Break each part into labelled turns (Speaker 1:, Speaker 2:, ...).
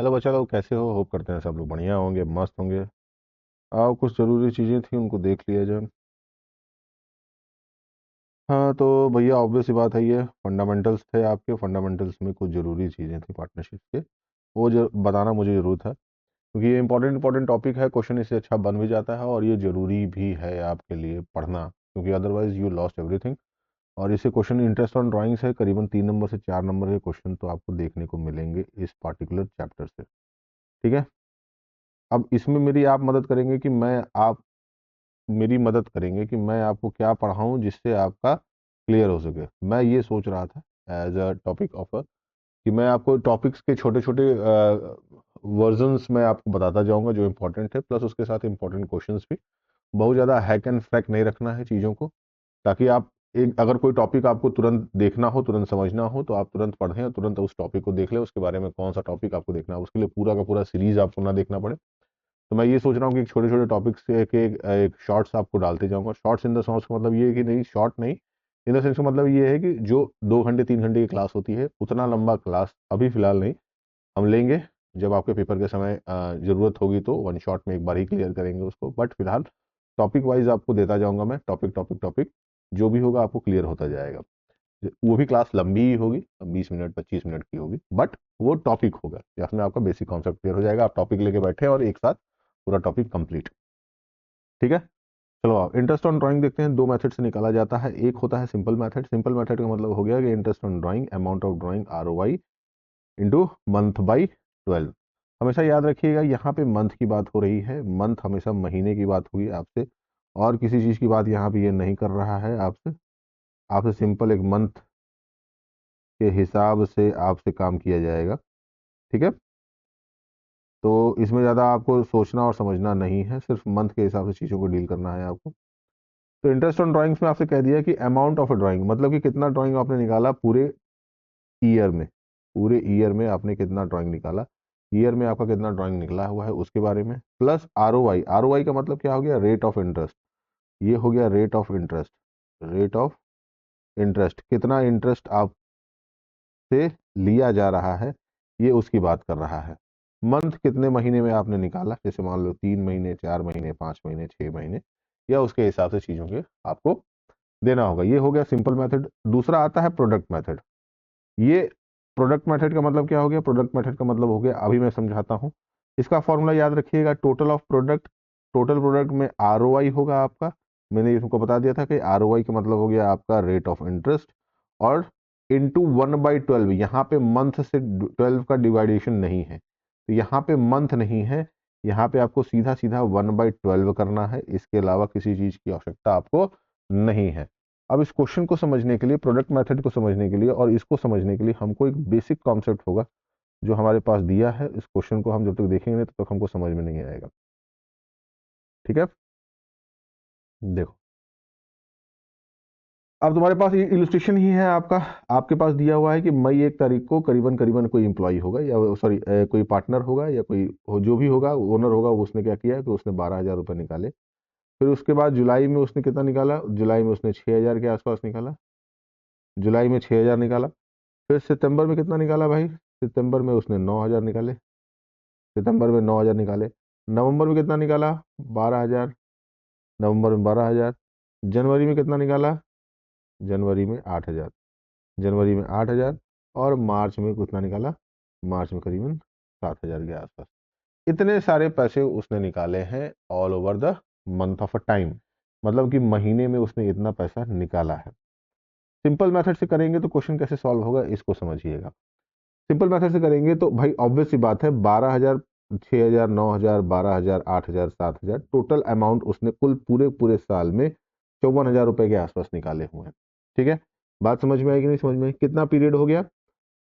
Speaker 1: Hello बच्चा लोग, कैसे हो? होप करते हैं सब लोग बढ़िया होंगे, मस्त होंगे। आओ, कुछ ज़रूरी चीज़ें थी उनको देख लिया जाए। हाँ तो भैया, ऑब्वियस सी बात है, ये फंडामेंटल्स थे आपके। फंडामेंटल्स में कुछ ज़रूरी चीज़ें थी पार्टनरशिप के, वो जो बताना मुझे ज़रूरत है, क्योंकि ये इंपॉर्टेंट इंपॉर्टेंट टॉपिक है। क्वेश्चन इससे अच्छा बन भी जाता है और ये ज़रूरी भी है आपके लिए पढ़ना, क्योंकि अदरवाइज यू लॉस्ट एवरीथिंग। और इससे क्वेश्चन इंटरेस्ट ऑन ड्राइंग से करीबन 3 नंबर से 4 नंबर के क्वेश्चन तो आपको देखने को मिलेंगे इस पार्टिकुलर चैप्टर से। ठीक है। अब इसमें मेरी आप मदद करेंगे कि मैं आप मेरी मदद करेंगे कि मैं आपको क्या पढ़ाऊं जिससे आपका क्लियर हो सके। मैं ये सोच रहा था एज अ टॉपिक ऑफर कि मैं आपको टॉपिक्स के छोटे छोटे वर्जन्स में आपको बताता जाऊंगा जो इंपॉर्टेंट है, प्लस उसके साथ इंपॉर्टेंट क्वेश्चंस भी। बहुत ज़्यादा हैक एंड फ्रैक नहीं रखना है चीज़ों को, ताकि आप एक अगर कोई टॉपिक आपको तुरंत देखना हो, तुरंत समझना हो, तो आप तुरंत पढ़ें और तुरंत उस टॉपिक को देख लें। उसके बारे में कौन सा टॉपिक आपको देखना है, उसके लिए पूरा का पूरा सीरीज आपको ना देखना पड़े। तो मैं ये सोच रहा हूँ कि छोटे छोटे टॉपिक्स से एक शॉर्ट्स आपको डालते जाऊंगा। शॉर्ट्स इन द सेंस का मतलब ये है कि नहीं, शॉर्ट नहीं, इन द सेंस का मतलब ये है कि जो 2 घंटे 3 घंटे की क्लास होती है, उतना लंबा क्लास अभी फिलहाल नहीं, हम लेंगे। जब आपके पेपर के समय ज़रूरत होगी तो वन शॉट में एक बार ही क्लियर करेंगे उसको। बट फिलहाल टॉपिक वाइज आपको देता जाऊंगा मैं, टॉपिक टॉपिक टॉपिक जो भी होगा आपको क्लियर होता जाएगा। वो भी क्लास लंबी ही होगी, 20 मिनट 25 मिनट की होगी, बट वो टॉपिक होगा जिसमें आपका बेसिक कॉन्सेप्ट क्लियर हो जाएगा। आप टॉपिक लेके बैठे और एक साथ पूरा टॉपिक कंप्लीट। ठीक है। चलो, आप इंटरेस्ट ऑन ड्राइंग देखते हैं। 2 मेथड से निकाला जाता है। एक होता है सिंपल मेथड। सिंपल मेथड का मतलब हो गया कि interest on drawing, amount of drawing, ROI into month by 12। हमेशा याद रखिएगा, यहाँ पे मंथ की बात हो रही है। मंथ हमेशा महीने की बात हुई आपसे, और किसी चीज़ की बात यहाँ पे ये नहीं कर रहा है आपसे। आपसे सिंपल एक मंथ के हिसाब से आपसे काम किया जाएगा। ठीक है। तो इसमें ज़्यादा आपको सोचना और समझना नहीं है, सिर्फ मंथ के हिसाब से चीज़ों को डील करना है आपको। तो इंटरेस्ट ऑन ड्राइंग्स में आपसे कह दिया कि अमाउंट ऑफ अ ड्राइंग, मतलब कि कितना ड्राइंग आपने निकाला पूरे ईयर में। पूरे ईयर में आपने कितना ड्राइंग निकाला, ईयर में आपका कितना ड्राइंग निकला हुआ है उसके बारे में, प्लस ROI। ROI का मतलब क्या हो गया? Rate of interest. ये हो गया rate of interest. Rate of interest, कितना इंटरेस्ट आपसे लिया जा रहा है, ये उसकी बात कर रहा है। मंथ कितने महीने में आपने निकाला, जैसे मान लो 3 महीने, 4 महीने, 5 महीने, 6 महीने, या उसके हिसाब से चीज़ों के आपको देना होगा। ये हो गया सिंपल मेथड। दूसरा आता है प्रोडक्ट मेथड। ये प्रोडक्ट मेथड का मतलब क्या हो गया? प्रोडक्ट मेथड का मतलब हो गया, अभी मैं समझाता हूँ। इसका फॉर्मूला याद रखिएगा, total of product. Total product में ROI होगा आपका। मैंने इसको बता दिया था कि ROI का मतलब हो गया आपका रेट ऑफ इंटरेस्ट, और इंटू 1/12। यहाँ पे मंथ से 12 का डिवाइडेशन नहीं है, तो यहाँ पे मंथ नहीं है, यहाँ पे आपको सीधा सीधा 1/12 करना है। इसके अलावा किसी चीज़ की आवश्यकता आपको नहीं है। अब इस क्वेश्चन को समझने के लिए, प्रोडक्ट मेथड को समझने के लिए और इसको समझने के लिए हमको एक बेसिक कॉन्सेप्ट होगा जो हमारे पास दिया है। इस क्वेश्चन को हम जब तक देखेंगे नहीं तब तक हमको समझ में नहीं आएगा। ठीक है। देखो, अब तुम्हारे पास ये इलस्ट्रेशन ही है आपका। आपके पास दिया हुआ है कि मई 1 तारीख को करीबन करीबन कोई एम्प्लॉय होगा, या सॉरी कोई पार्टनर होगा, या कोई जो भी होगा ओनर होगा, उसने क्या किया है कि उसने 12,000 रुपये निकाले। फिर उसके बाद जुलाई में उसने कितना निकाला? जुलाई में उसने 6,000 के आसपास निकाला। जुलाई में 6,000 निकाला। फिर सितंबर में कितना निकाला भाई? सितंबर में उसने 9,000 निकाले। सितंबर में 9,000 निकाले। नवंबर में कितना निकाला? 12,000। नवंबर में 12,000। जनवरी में कितना निकाला? जनवरी में 8,000। जनवरी में 8,000। और मार्च में कितना निकाला? मार्च में करीबन 7,000 के आसपास। इतने सारे पैसे उसने निकाले हैं all over the month of a time, मतलब कि महीने में उसने इतना पैसा निकाला है। सिंपल मेथड से करेंगे तो क्वेश्चन कैसे सॉल्व होगा इसको समझिएगा। सिंपल मेथड से करेंगे तो भाई ऑब्वियस सी बात है, 12,000, 6,000, 9,000, 12,000, 8,000, 7,000, टोटल अमाउंट उसने कुल पूरे पूरे साल में 54,000 रुपए के आसपास निकाले हुए हैं। ठीक है। बात समझ में आई कि नहीं समझ में आई? कितना पीरियड हो गया?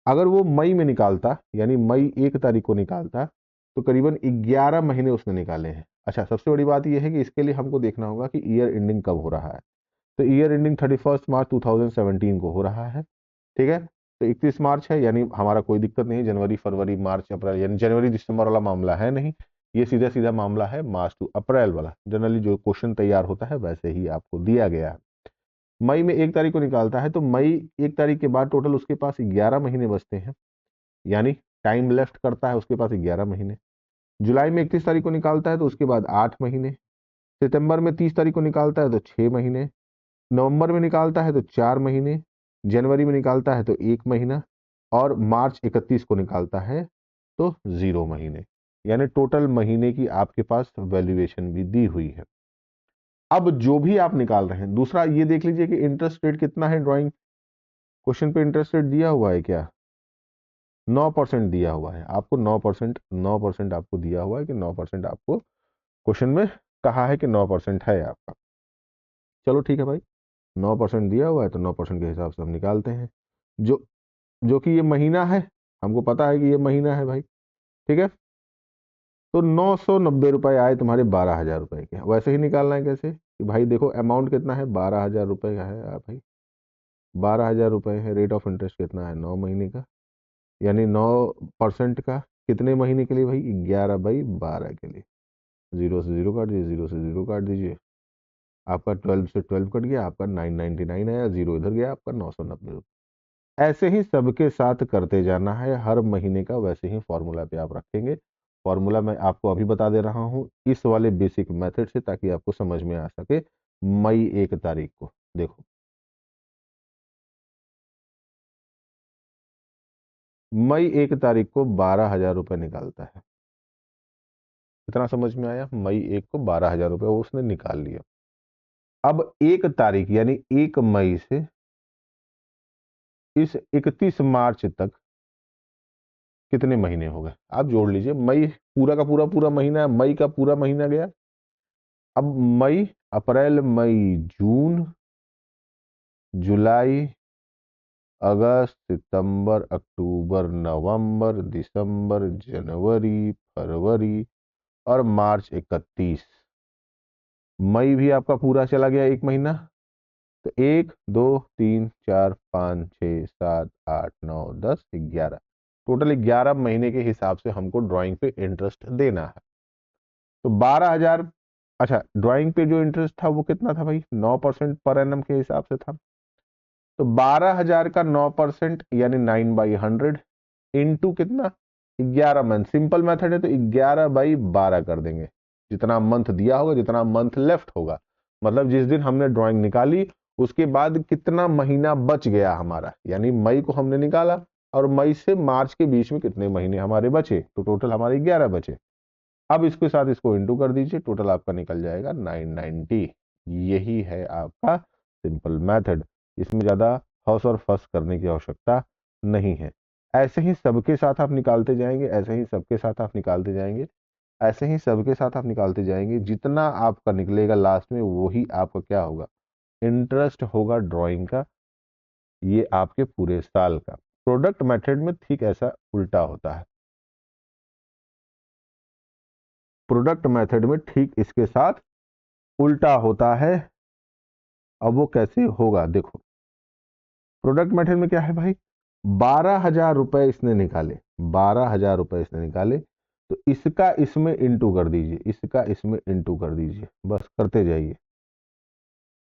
Speaker 1: अगर वो मई में निकालता, यानी मई 1 तारीख को निकालता, तो करीबन 11 महीने उसने निकाले हैं। अच्छा, सबसे बड़ी बात यह है कि इसके लिए हमको देखना होगा कि ईयर एंडिंग कब हो रहा है। तो ईयर एंडिंग 31 मार्च 2017 को हो रहा है। ठीक है। तो 31 मार्च है, यानी हमारा कोई दिक्कत नहीं। जनवरी, फरवरी, मार्च, अप्रैल, यानी जनवरी दिसंबर वाला मामला है नहीं। ये सीधा सीधा मामला है मार्च टू अप्रैल वाला। जनरली जो क्वेश्चन तैयार होता है वैसे ही आपको दिया गया है। मई में 1 तारीख को निकालता है, तो मई 1 तारीख के बाद टोटल उसके पास 11 महीने बचते हैं, यानी टाइम लेफ्ट करता है उसके पास 11 महीने। जुलाई में 31 तारीख को निकालता है तो उसके बाद 8 महीने। सितंबर में 30 तारीख को निकालता है तो 6 महीने। नवंबर में निकालता है तो 4 महीने। जनवरी में निकालता है तो 1 महीना। और मार्च 31 को निकालता है तो 0 महीने। यानी टोटल महीने की आपके पास वैल्यूएशन भी दी हुई है। अब जो भी आप निकाल रहे हैं, दूसरा ये देख लीजिए कि इंटरेस्ट रेट कितना है। ड्राइंग क्वेश्चन पे इंटरेस्ट रेट दिया हुआ है क्या? 9% दिया हुआ है आपको। 9%, 9% आपको दिया हुआ है कि 9% आपको क्वेश्चन में कहा है कि 9% है आपका। चलो ठीक है भाई, 9% दिया हुआ है तो 9% के हिसाब से हम निकालते हैं। जो जो कि ये महीना है, हमको पता है कि ये महीना है भाई, ठीक है। तो 990 रुपए आए तुम्हारे 12,000 रुपए के। वैसे ही निकालना है कैसे कि भाई देखो अमाउंट कितना है, 12,000 रुपए का है भाई। 12,000 रुपए है। रेट ऑफ इंटरेस्ट कितना है, 9 महीने का, यानी 9% का कितने महीने के लिए भाई, 11/12 के लिए। जीरो से जीरो काट दीजिए, जीरो से जीरो काट दीजिए, आपका 12 से 12 कट गया, आपका 999 आया, जीरो इधर गया, आपका 990 रुपये। ऐसे ही सबके साथ करते जाना है हर महीने का। वैसे ही फॉर्मूला पे आप रखेंगे। फॉर्मूला मैं आपको अभी बता दे रहा हूं इस वाले बेसिक मेथड से, ताकि आपको समझ में आ सके। मई 1 तारीख को देखो, मई 1 तारीख को 12,000 रुपये निकालता है। इतना समझ में आया? मई 1 को 12,000 रुपये उसने निकाल लिया। अब 1 तारीख यानी 1 मई से इस 31 मार्च तक कितने महीने हो गए आप जोड़ लीजिए। मई पूरा का पूरा पूरा महीना है, मई का पूरा महीना गया। अब मई, अप्रैल, मई, जून, जुलाई, अगस्त, सितंबर, अक्टूबर, नवंबर, दिसंबर, जनवरी, फरवरी और मार्च 31। मई भी आपका पूरा चला गया 1 महीना। तो 1, 2, 3, 4, 5, 6, 7, 8, 9, 10, 11, टोटल 11 महीने के हिसाब से हमको ड्राइंग पे इंटरेस्ट देना है। तो 12,000, अच्छा ड्राइंग पे जो इंटरेस्ट था वो कितना था भाई, 9% पर एनम के हिसाब से था। तो 12,000 का 9% यानी 9/100 इंटू कितना, 11 मंथ। सिंपल मेथड है तो 11/12 कर देंगे। जितना मंथ दिया होगा, जितना मंथ लेफ्ट होगा, मतलब जिस दिन हमने ड्राइंग निकाली उसके बाद कितना महीना बच गया हमारा, यानी मई को हमने निकाला और मई से मार्च के बीच में कितने महीने हमारे बचे, तो टोटल हमारे 11 बचे। अब इसके साथ इसको इंटू कर दीजिए, टोटल आपका निकल जाएगा 990। यही है आपका सिंपल मेथड। इसमें ज़्यादा हौस और फस करने की आवश्यकता नहीं है। ऐसे ही सबके साथ आप निकालते जाएंगे, ऐसे ही सबके साथ आप निकालते जाएंगे, ऐसे ही सबके साथ आप निकालते जाएंगे। जितना आपका निकलेगा लास्ट में वही आपका क्या होगा, इंटरेस्ट होगा ड्राइंग का, ये आपके पूरे साल का। प्रोडक्ट मेथड में ठीक ऐसा उल्टा होता है। प्रोडक्ट मेथड में ठीक इसके साथ उल्टा होता है। अब वो कैसे होगा देखो। प्रोडक्ट मेथड में क्या है भाई, 12,000 रुपए इसने निकाले, 12,000 रुपए इसने निकाले, तो इसका इसमें इंटू कर दीजिए, इसका इसमें इंटू कर दीजिए, बस करते जाइए।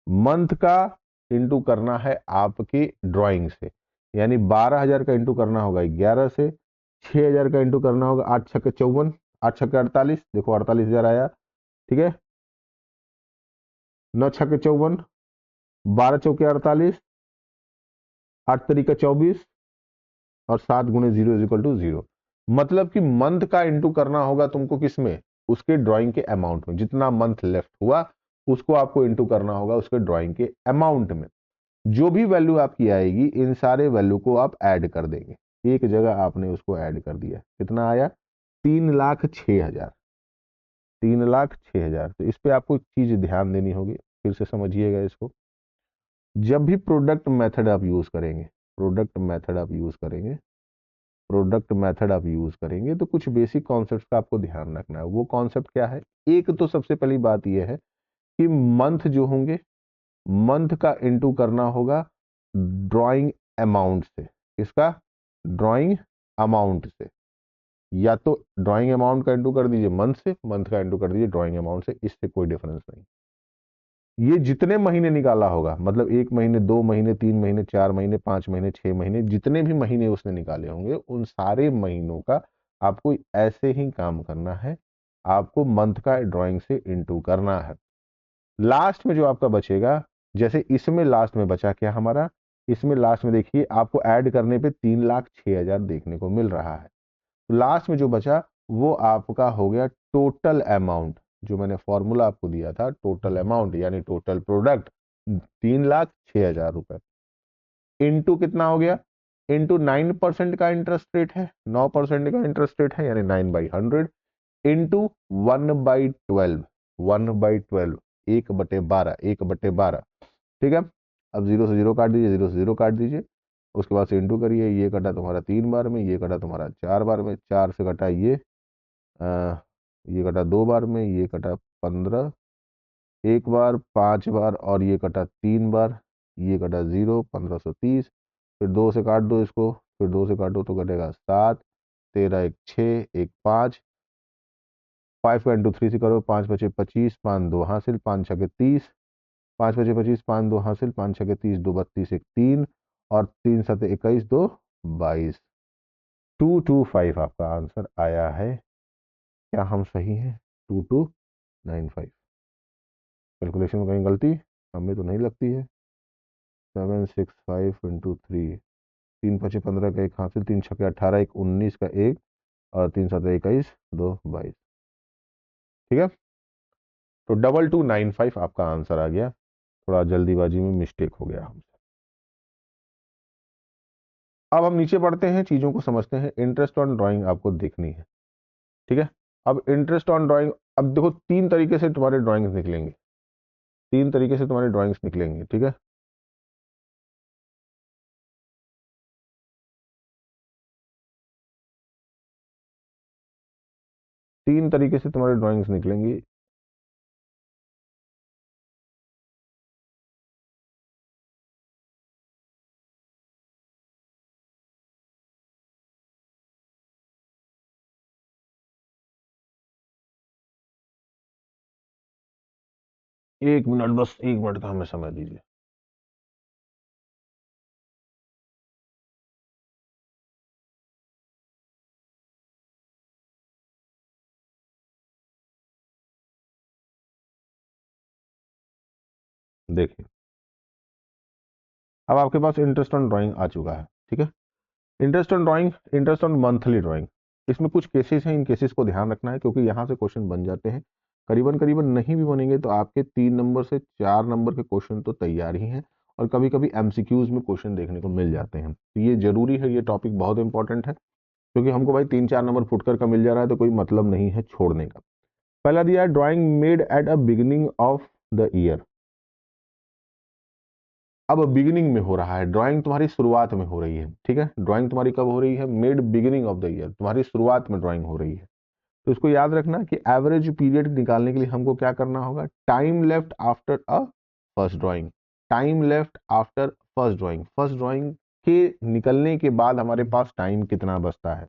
Speaker 1: मंथ का इंटू करना है आपकी ड्राइंग से, यानी 12,000 का इंटू करना होगा 11 से, 6,000 का इंटू करना होगा 8×6 = 54, 8×6 = 48, देखो 48,000 आया, ठीक है। 9×6 = 54, 12×4 = 48, 8×3 = 24 और 7 × 0 = 0। मतलब कि मंथ का इंटू करना होगा तुमको किसमें, उसके ड्राइंग के अमाउंट में। जितना मंथ लेफ्ट हुआ उसको आपको इंटू करना होगा उसके ड्राइंग के अमाउंट में। जो भी वैल्यू आपकी आएगी इन सारे वैल्यू को आप ऐड कर देंगे। एक जगह आपने उसको ऐड कर दिया, कितना आया, 3,06,000, 3,06,000। तो इस पे आपको एक चीज ध्यान देनी होगी, फिर से समझिएगा इसको। जब भी प्रोडक्ट मेथड आप यूज करेंगे, प्रोडक्ट मेथड आप यूज करेंगे, प्रोडक्ट मेथड आप यूज करेंगे तो कुछ बेसिक कॉन्सेप्ट का आपको ध्यान रखना है। वो कॉन्सेप्ट क्या है, एक तो सबसे पहली बात यह है कि मंथ जो होंगे, मंथ का इंटू करना होगा ड्राइंग अमाउंट से। किसका, ड्राइंग अमाउंट से। या तो ड्राइंग अमाउंट का इंटू कर दीजिए मंथ से, मंथ का इंटू कर दीजिए ड्राइंग अमाउंट से, इससे कोई डिफरेंस नहीं। ये जितने महीने निकाला होगा, मतलब 1 महीने, 2 महीने, 3 महीने, 4 महीने, 5 महीने, 6 महीने, जितने भी महीने उसने निकाले होंगे उन सारे महीनों का आपको ऐसे ही काम करना है। आपको मंथ का ड्राइंग से इंटू करना है। लास्ट में जो आपका बचेगा, जैसे इसमें लास्ट में बचा क्या हमारा, इसमें लास्ट में देखिए आपको ऐड करने पे 3,06,000 देखने को मिल रहा है। तो लास्ट में जो बचा वो आपका हो गया टोटल अमाउंट, जो मैंने फॉर्मूला आपको दिया था, टोटल अमाउंट यानी टोटल प्रोडक्ट 3,06,000 रुपए। इंटू कितना हो गया, इंटू 9% का इंटरेस्ट रेट है, 9% का इंटरेस्ट रेट है यानी 9/100, इंटू 1/12, 1/12, 1/12, 1/12। ठीक है, अब जीरो से जीरो काट दीजिए, जीरो से जीरो काट दीजिए, उसके बाद से इंटू करिए। ये कटा तुम्हारा 3 बार में, ये कटा तुम्हारा 4 बार में, 4 से कटा ये कटा 2 बार में, ये कटा 15 एक बार, 5 बार, और ये कटा 3 बार, ये कटा 0, 1530। फिर 2 से काट दो इसको, फिर 2 से काटो तो कटेगा 7, 13 एक 6, एक 5, 5 का इंटू 3 से करो, 5 बचे 25, 5 2 हासिल, 5 छके 30, 5 बचे 25, 5 2 हासिल, 5 छके 30, 2 32, एक 3, और 3 7 21, 2 22। 225 आपका आंसर आया है। क्या हम सही हैं? 2295। कैलकुलेशन में कहीं गलती हमें तो नहीं लगती है। 765 इंटू 3, 3 5 15 का एक हासिल, 3 छके 18, एक 19 का एक, और 3 7 21, 2 22। ठीक है, तो 2295 आपका आंसर आ गया। थोड़ा जल्दीबाजी में मिस्टेक हो गया हमसे। अब हम नीचे बढ़ते हैं, चीजों को समझते हैं। इंटरेस्ट ऑन ड्राइंग आपको देखनी है। ठीक है, अब इंटरेस्ट ऑन ड्राइंग, अब देखो 3 तरीके से तुम्हारे ड्राइंग्स निकलेंगे, 3 तरीके से तुम्हारे ड्राइंग्स निकलेंगे। ठीक है, 3 तरीके से तुम्हारे ड्राइंग्स निकलेंगी। एक मिनट, बस 1 मिनट का हमें समय दीजिए। देखिए, अब आपके पास इंटरेस्ट ऑन ड्राइंग आ चुका है। ठीक है, interest on drawing, interest on monthly drawing, इसमें कुछ केसेस हैं, इन केसेस को ध्यान रखना है क्योंकि यहाँ से क्वेश्चन बन जाते हैं। करीबन करीबन नहीं भी बनेंगे तो आपके 3 नंबर से 4 नंबर के क्वेश्चन तो तैयार ही हैं, और कभी कभी एमसीक्यूज में क्वेश्चन देखने को मिल जाते हैं। तो ये जरूरी है, ये टॉपिक बहुत इंपॉर्टेंट है, क्योंकि हमको भाई 3 4 नंबर फुटकर का मिल जा रहा है तो कोई मतलब नहीं है छोड़ने का। पहला दिया है, drawing made at a beginning of the year. अब बिगिनिंग में हो रहा है, ड्राइंग तुम्हारी शुरुआत में हो रही है। ठीक है, ड्राइंग तुम्हारी कब हो रही है? Mid beginning of the year, तुम्हारी शुरुआत में ड्राइंग हो रही है। तो इसको याद रखना कि एवरेज पीरियड निकालने के लिए हमको क्या करना होगा, time left after a first drawing, time left after first drawing, first drawing के निकलने के बाद हमारे पास टाइम कितना बचता है।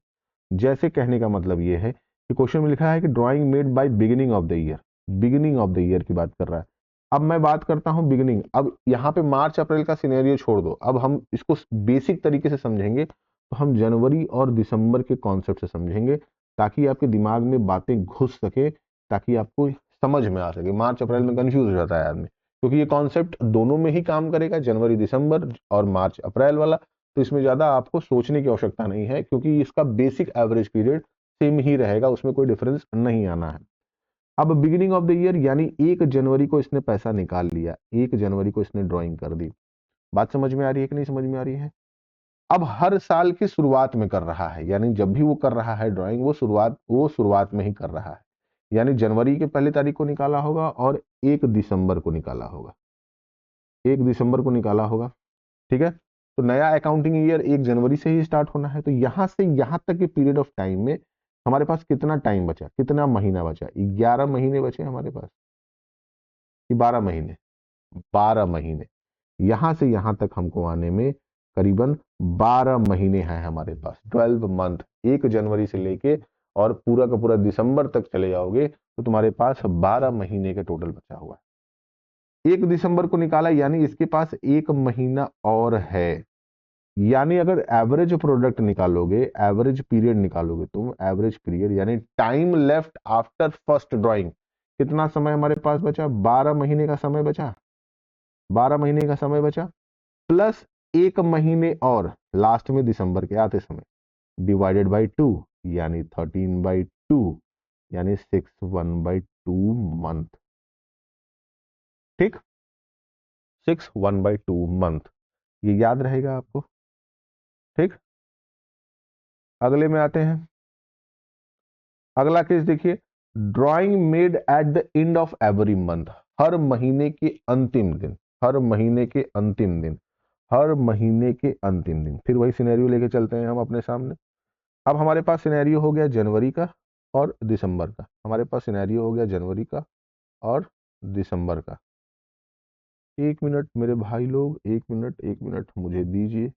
Speaker 1: जैसे कहने का मतलब ये है कि क्वेश्चन में लिखा है कि drawing made by beginning of the year, beginning of the year की बात कर रहा है। अब मैं बात करता हूं बिगिनिंग, अब यहाँ पे मार्च अप्रैल का सिनेरियो छोड़ दो, अब हम इसको बेसिक तरीके से समझेंगे, तो हम जनवरी और दिसंबर के कॉन्सेप्ट से समझेंगे, ताकि आपके दिमाग में बातें घुस सके, ताकि आपको समझ में आ सके। मार्च अप्रैल में कंफ्यूज हो जाता है आदमी, क्योंकि ये कॉन्सेप्ट दोनों में ही काम करेगा, जनवरी दिसंबर और मार्च अप्रैल वाला। तो इसमें ज्यादा आपको सोचने की आवश्यकता नहीं है, क्योंकि इसका बेसिक एवरेज पीरियड सेम ही रहेगा, उसमें कोई डिफरेंस नहीं आना है। अब बिगिनिंग ऑफ द ईयर यानी 1 जनवरी को इसने पैसा निकाल लिया, 1 जनवरी को इसने ड्राइंग कर दी। बात समझ में आ रही है कि नहीं समझ में आ रही है? अब हर साल की शुरुआत में कर रहा है, यानी जब भी वो कर रहा है ड्राइंग, वो शुरुआत में ही कर रहा है। यानी जनवरी के पहली तारीख को निकाला होगा और 1 दिसंबर को निकाला होगा, 1 दिसंबर को निकाला होगा। ठीक है, तो नया अकाउंटिंग ईयर 1 जनवरी से ही स्टार्ट होना है। तो यहां से यहां तक के पीरियड ऑफ टाइम में हमारे पास कितना टाइम बचा, कितना महीना बचा? 11 महीने बचे हमारे पास कि 12 महीने? 12 महीने। यहां से यहां तक हमको आने में करीबन 12 महीने हैं हमारे पास, 12 मंथ। 1 जनवरी से लेके और पूरा का पूरा दिसंबर तक चले जाओगे तो तुम्हारे पास 12 महीने के टोटल बचा हुआ है। 1 दिसंबर को निकाला, यानी इसके पास 1 महीना और है। यानी अगर एवरेज प्रोडक्ट निकालोगे, एवरेज पीरियड निकालोगे तुम, एवरेज पीरियड यानी time left after first drawing, कितना समय हमारे पास बचा? 12 महीने का समय बचा, 12 महीने का समय बचा, प्लस 1 महीने और लास्ट में दिसंबर के आते समय, डिवाइडेड बाई 2, यानी 13/2, यानी 6/1/2 मंथ। ठीक, 6/1/2 मंथ, ये याद रहेगा आपको। ठीक, अगले में आते हैं। अगला केस देखिए, drawing made at the end of every month, हर महीने के अंतिम दिन, हर महीने के अंतिम दिन, हर महीने के अंतिम दिन। फिर वही सिनेरियो लेके चलते हैं हम अपने सामने। अब हमारे पास सिनेरियो हो गया जनवरी का और दिसंबर का, हमारे पास सिनेरियो हो गया जनवरी का और दिसंबर का। एक मिनट मेरे भाई लोग, एक मिनट, एक मिनट मुझे दीजिए,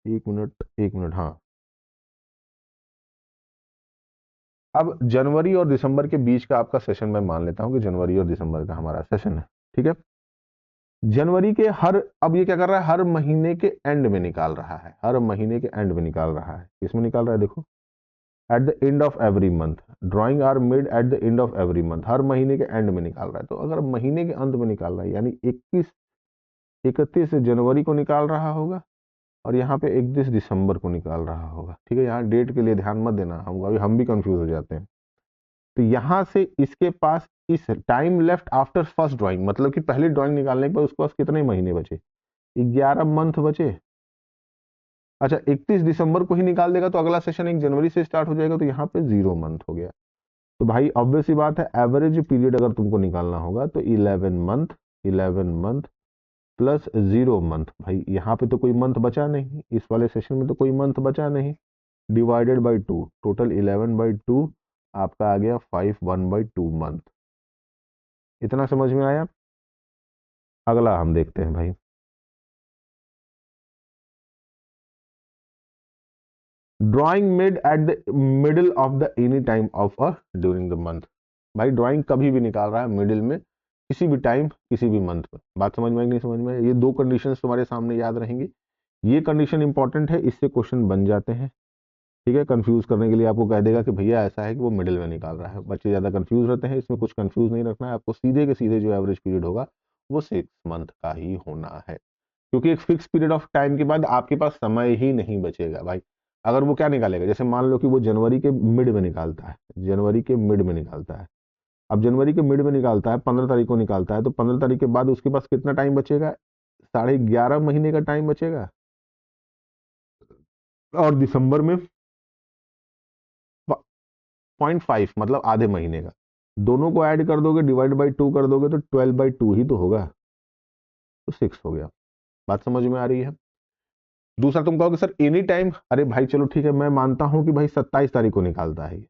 Speaker 1: एक मिनट, एक मिनट। हाँ, अब जनवरी और दिसंबर के बीच का आपका सेशन मैं मान लेता हूं कि जनवरी और दिसंबर का हमारा सेशन है। ठीक है, जनवरी के हर, अब ये क्या कर रहा है, हर महीने के एंड में निकाल रहा है, हर महीने के एंड में निकाल रहा है। किसमें निकाल रहा है? देखो, at the end of every month, drawing are made at the end of every month, हर महीने के एंड में निकाल रहा है। तो अगर महीने के अंत में निकाल रहा है, यानी 31 जनवरी को निकाल रहा होगा और यहाँ पे 31 दिसंबर को निकाल रहा होगा। ठीक है, यहाँ डेट के लिए ध्यान मत देना, हम भी कंफ्यूज हो जाते हैं। तो यहां से इसके पास इस time left after first drawing, मतलब कि पहली ड्राइंग निकालने के बाद उसके पास कितने महीने बचे? 11 मंथ बचे। अच्छा, 31 दिसंबर को ही निकाल देगा तो अगला सेशन 1 जनवरी से स्टार्ट हो जाएगा, तो यहाँ पे 0 मंथ हो गया। तो भाई ऑब्वियस सी बात है, एवरेज पीरियड अगर तुमको निकालना होगा तो 11 मंथ, 11 मंथ प्लस 0 मंथ। भाई यहाँ पे तो कोई मंथ बचा नहीं, इस वाले सेशन में तो कोई मंथ बचा नहीं, डिवाइडेड बाई 2, टोटल 11/2 आपका आ गया 5/1/2 मंथ। इतना समझ में आया? अगला हम देखते हैं भाई, drawing made at the middle of the any time of a during the month. भाई ड्राइंग कभी भी निकाल रहा है मिडिल में, किसी भी टाइम, किसी भी मंथ में। बात समझ में आई नहीं समझ में आई? ये दो कंडीशंस तुम्हारे सामने याद रहेंगी, ये कंडीशन इंपॉर्टेंट है, इससे क्वेश्चन बन जाते हैं। ठीक है, कंफ्यूज करने के लिए आपको कह देगा कि भैया ऐसा है कि वो मिडिल में निकाल रहा है। बच्चे ज्यादा कंफ्यूज रहते हैं, इसमें कुछ कंफ्यूज नहीं रखना है आपको, सीधे के सीधे जो एवरेज पीरियड होगा वो 6 मंथ का ही होना है, क्योंकि एक फिक्स पीरियड ऑफ टाइम के बाद आपके पास समय ही नहीं बचेगा भाई। अगर वो क्या निकालेगा, जैसे मान लो कि वो जनवरी के मिड में निकालता है, जनवरी के मिड में निकालता है। अब जनवरी के मिड में निकालता है, 15 तारीख को निकालता है, तो 15 तारीख के बाद उसके पास कितना टाइम बचेगा? 11.5 महीने का टाइम बचेगा। और दिसंबर में 0.5, मतलब आधे महीने का। दोनों को ऐड कर दोगे, डिवाइड बाई 2 कर दोगे, तो 12/2 ही तो होगा, तो 6 हो गया। बात समझ में आ रही है? दूसरा तुम कहोगे सर एनी टाइम, अरे भाई चलो ठीक है, मैं मानता हूं कि भाई 27 तारीख को निकालता है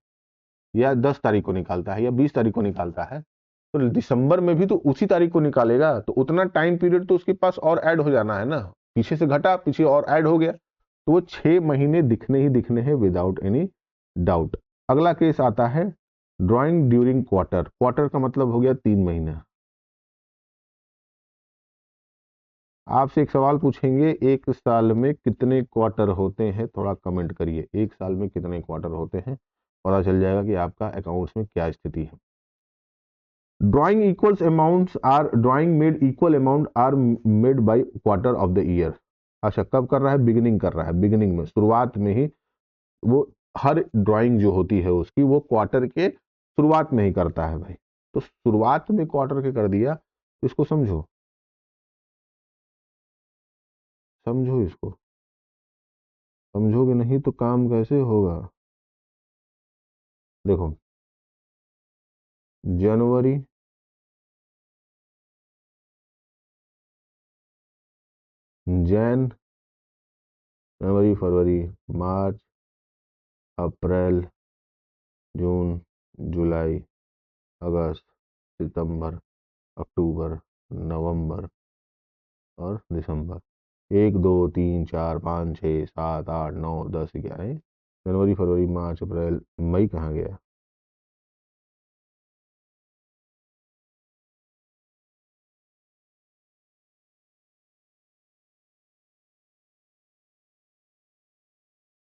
Speaker 1: या 10 तारीख को निकालता है या 20 तारीख को निकालता है, तो दिसंबर में भी तो उसी तारीख को निकालेगा, तो उतना टाइम पीरियड तो उसके पास और ऐड हो जाना है ना। पीछे से घटा, पीछे और ऐड हो गया, तो वो 6 महीने दिखने ही दिखने हैं, विदाउट एनी डाउट। अगला केस आता है ड्राइंग ड्यूरिंग क्वार्टर। क्वार्टर का मतलब हो गया 3 महीना। आपसे एक सवाल पूछेंगे, एक साल में कितने क्वार्टर होते हैं? थोड़ा कमेंट करिए, एक साल में कितने क्वार्टर होते हैं, पता चल जाएगा कि आपका अकाउंट्स में क्या स्थिति है। Drawing equals amounts are, drawing made equal amount are made by quarter of the year. अच्छा, कब कर रहा है? बिगिनिंग कर रहा है, बिगिनिंग में, शुरुआत में ही वो, हर ड्राइंग जो होती है उसकी, वो क्वार्टर के शुरुआत में ही करता है भाई। तो शुरुआत में क्वार्टर के कर दिया, तो इसको समझो, समझो इसको, समझोगे नहीं तो काम कैसे होगा? देखो, जनवरी, जैन, जनवरी, फरवरी, मार्च, अप्रैल, जून, जुलाई, अगस्त, सितंबर, अक्टूबर, नवंबर और दिसंबर। 1 2 3 4 5 6 7 8 9 10 11। जनवरी, फरवरी, मार्च, अप्रैल, मई कहाँ गया?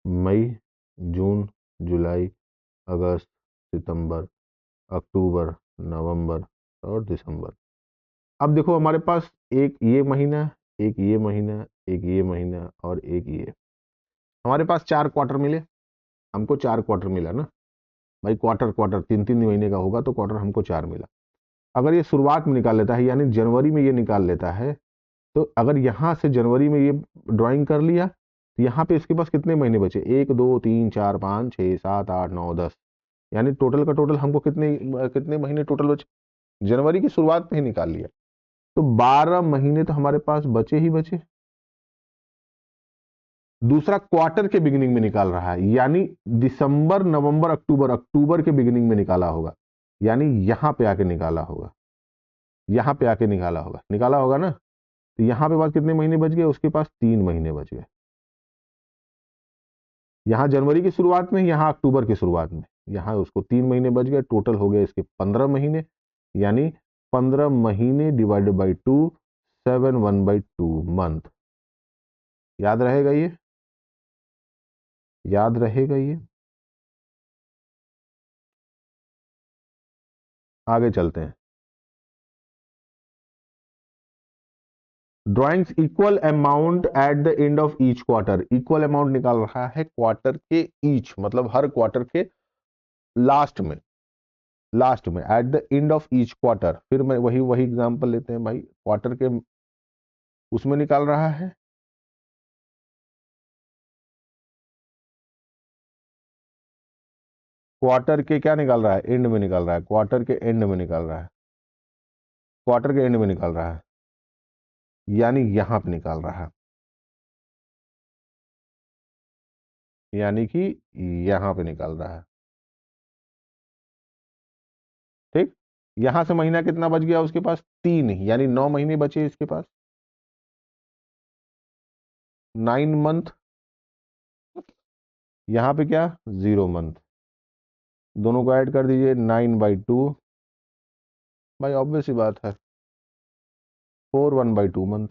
Speaker 1: मई, जून, जुलाई, अगस्त, सितंबर, अक्टूबर, नवंबर और दिसंबर। अब देखो हमारे पास एक ये महीना, एक ये महीना, एक ये महीना और एक ये, हमारे पास 4 क्वार्टर मिले। हमको 4 क्वार्टर मिला ना भाई, क्वार्टर क्वार्टर 3 3 महीने का होगा तो क्वार्टर हमको 4 मिला। अगर ये शुरुआत में निकाल लेता है यानी जनवरी में ये निकाल लेता है, तो अगर यहां से जनवरी में ये ड्राइंग कर लिया तो यहाँ पे इसके पास कितने महीने बचे, 1 2 3 4 5 6 7 8 9 10, यानी टोटल का टोटल हमको कितने कितने महीने टोटल बचे, जनवरी की शुरुआत में ही निकाल लिया तो 12 महीने तो हमारे पास बचे ही बचे। दूसरा क्वार्टर के बिगिनिंग में निकाल रहा है, यानी दिसंबर नवंबर अक्टूबर, अक्टूबर के बिगिनिंग में निकाला होगा, यानी यहां पे आके निकाला होगा, यहां पे आके निकाला होगा ना। तो यहां पे पास कितने महीने बच गए, उसके पास 3 महीने बच गए। यहां जनवरी की शुरुआत में, यहां अक्टूबर की शुरुआत में, यहां उसको 3 महीने बच गए, टोटल हो गए इसके 15 महीने, यानी 15 महीने डिवाइडेड बाई 2, 7 1/2 मंथ। याद रहेगा ये, याद रहेगा ये। आगे चलते हैं। Drawings equal amount at the end of each quarter, equal amount निकाल रहा है क्वार्टर के ईच, मतलब हर क्वार्टर के लास्ट में, लास्ट में eight the end of each quarter. फिर मैं वही वही एग्जांपल लेते हैं भाई, क्वार्टर के उसमें निकाल रहा है, क्वार्टर के क्या निकाल रहा है, एंड में निकाल रहा है, क्वार्टर के एंड में निकाल रहा है, क्वार्टर के एंड में निकाल रहा है, यानी यहां पे निकाल रहा है, यानी कि यहां पे निकाल रहा है। ठीक, यहां से महीना कितना बच गया उसके पास, 3, यानी 9 महीने बचे इसके पास, 9 मंथ। यहां पे क्या, 0 मंथ, दोनों को ऐड कर दीजिए, 9/2, भाई ऑब्वियस सी बात है 4 1/2 मंथ।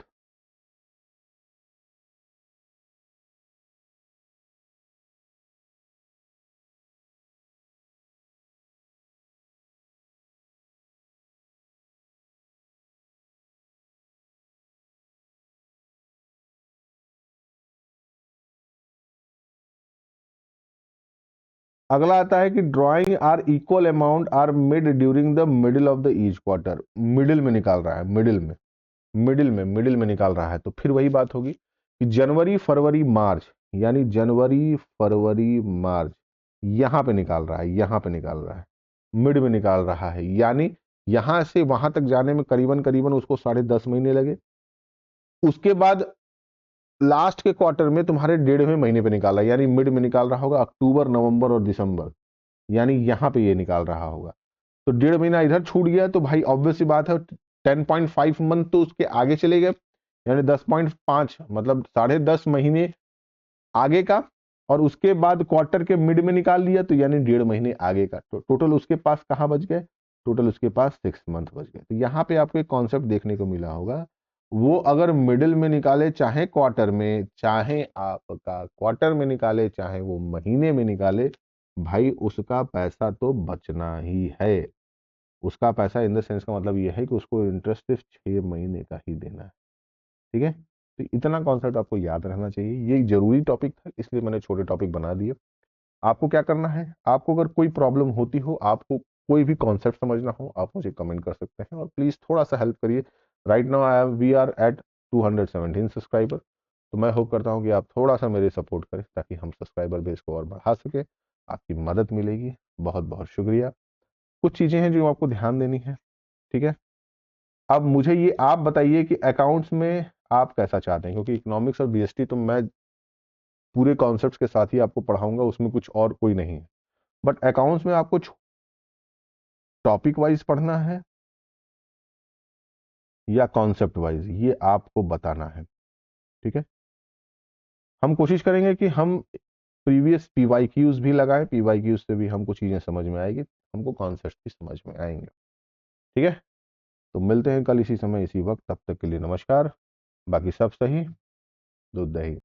Speaker 1: अगला आता है कि drawing are equal amount are mid during the middle of the each quarter, middle में निकाल रहा है, मिडिल में निकाल रहा है। तो फिर वही बात होगी कि जनवरी फरवरी मार्च, यानी जनवरी फरवरी मार्च यहां पे निकाल रहा है, यहां पे निकाल रहा है, मिड में निकाल रहा है, यानी यहां से वहां तक जाने में करीबन करीबन उसको 10.5 महीने लगे। उसके बाद लास्ट के क्वार्टर में तुम्हारे 1.5वें महीने पे निकाला, यानी मिड में निकाल रहा होगा, अक्टूबर नवंबर और दिसंबर, यानी यहां पे ये निकाल रहा होगा। तो 1.5 महीना इधर छूट गया, तो भाई ऑब्वियस सी बात है 10.5 मंथ तो उसके आगे चले गए, यानी 10.5 मतलब 10.5 महीने आगे का, और उसके बाद क्वार्टर के मिड में निकाल लिया तो यानी 1.5 महीने आगे का, तो टोटल उसके पास कहाँ बच गए, टोटल उसके पास 6 मंथ बच गए। तो यहाँ पे आपको एक कॉन्सेप्ट देखने को मिला होगा, वो अगर मिडिल में निकाले चाहे क्वार्टर में, चाहे आपका क्वार्टर में निकाले चाहे वो महीने में निकाले, भाई उसका पैसा तो बचना ही है। उसका पैसा इन द सेंस का मतलब ये है कि उसको इंटरेस्ट सिर्फ 6 महीने का ही देना है। ठीक है, तो इतना कॉन्सेप्ट आपको याद रहना चाहिए, ये एक जरूरी टॉपिक था इसलिए मैंने छोटे टॉपिक बना दिए। आपको क्या करना है, आपको अगर कोई प्रॉब्लम होती हो, आपको कोई भी कॉन्सेप्ट समझना हो, आप मुझे कमेंट कर सकते हैं और प्लीज थोड़ा सा हेल्प करिए। Right now we are at 217 subscriber, तो मैं होप करता हूँ कि आप थोड़ा सा मेरे सपोर्ट करें ताकि हम सब्सक्राइबर बेस को और बढ़ा सके, आपकी मदद मिलेगी। बहुत बहुत शुक्रिया। कुछ चीजें हैं जो आपको ध्यान देनी है, ठीक है। अब मुझे ये आप बताइए कि अकाउंट्स में आप कैसा चाहते हैं, क्योंकि इकोनॉमिक्स और बीएसटी तो मैं पूरे कॉन्सेप्ट्स के साथ ही आपको पढ़ाऊंगा, उसमें कुछ और कोई नहीं है। बट अकाउंट्स में आपको टॉपिक वाइज पढ़ना है या कॉन्सेप्ट वाइज, ये आपको बताना है। ठीक है, हम कोशिश करेंगे कि हम प्रीवियस पीवाईक्यूज भी लगाएं, पीवाईक्यूज से भी हमको चीजें समझ में आएगी, हमको कॉन्सेप्ट भी समझ में आएंगे। ठीक है, तो मिलते हैं कल इसी समय इसी वक्त, तब तक के लिए नमस्कार। बाकी सब सही, दूध दही।